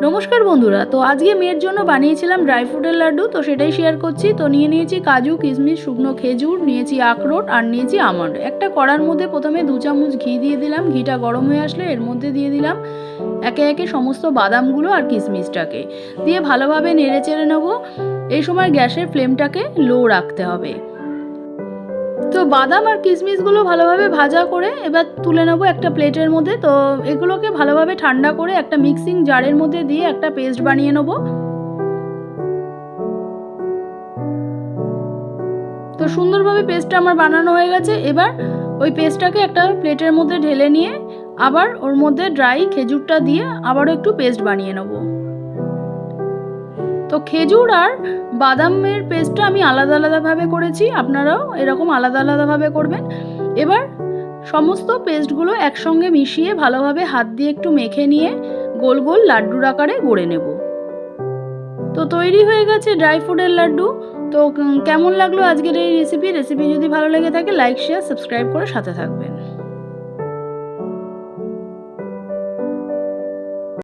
নমস্কার বন্ধুরা, তো আজকে মেয়ের জন্য বানিয়েছিলাম ড্রাই ফ্রুটের লাড্ডু। তো সেটাই শেয়ার করছি। তো নিয়েছি কাজু, কিশমিশ, শুকনো খেজুর, নিয়েছি আখরোট আর নিয়েছি আমন্ড। একটা কড়ার মধ্যে প্রথমে 2 চামচ ঘি দিয়ে দিলাম। ঘিটা গরম হয়ে আসলে এর মধ্যে দিয়ে দিলাম একে একে সমস্ত বাদামগুলো আর কিশমিশটাকে দিয়ে ভালোভাবে নেড়ে চেড়ে নেবো। এই সময় গ্যাসের ফ্লেমটাকে লো রাখতে হবে। তো বাদাম আর কিশমিশগুলো ভালোভাবে ভাজা করে এবার তুলে নেবো একটা প্লেটের মধ্যে। তো এগুলোকে ভালোভাবে ঠান্ডা করে একটা মিক্সিং জারের মধ্যে দিয়ে একটা পেস্ট বানিয়ে নেবো। তো সুন্দরভাবে পেস্টটা আমার বানানো হয়ে গেছে। এবার ওই পেস্টটাকে একটা প্লেটের মধ্যে ঢেলে নিয়ে আবার ওর মধ্যে ড্রাই খেজুরটা দিয়ে আবারও একটু পেস্ট বানিয়ে নেবো। তো খেজুর আর বাদামের পেস্টটা আমি আলাদা আলাদাভাবে করেছি, আপনারাও এরকম আলাদা আলাদাভাবে করবেন। এবার সমস্ত পেস্টগুলো একসঙ্গে মিশিয়ে ভালোভাবে হাত দিয়ে একটু মেখে নিয়ে গোল গোল লাড্ডুর আকারে গড়ে নেব। তো তৈরি হয়ে গেছে ড্রাই ফ্রুটের লাড্ডু। তো কেমন লাগলো আজকের এই রেসিপি যদি ভালো লেগে থাকে লাইক, শেয়ার, সাবস্ক্রাইব করে সাথে থাকবেন।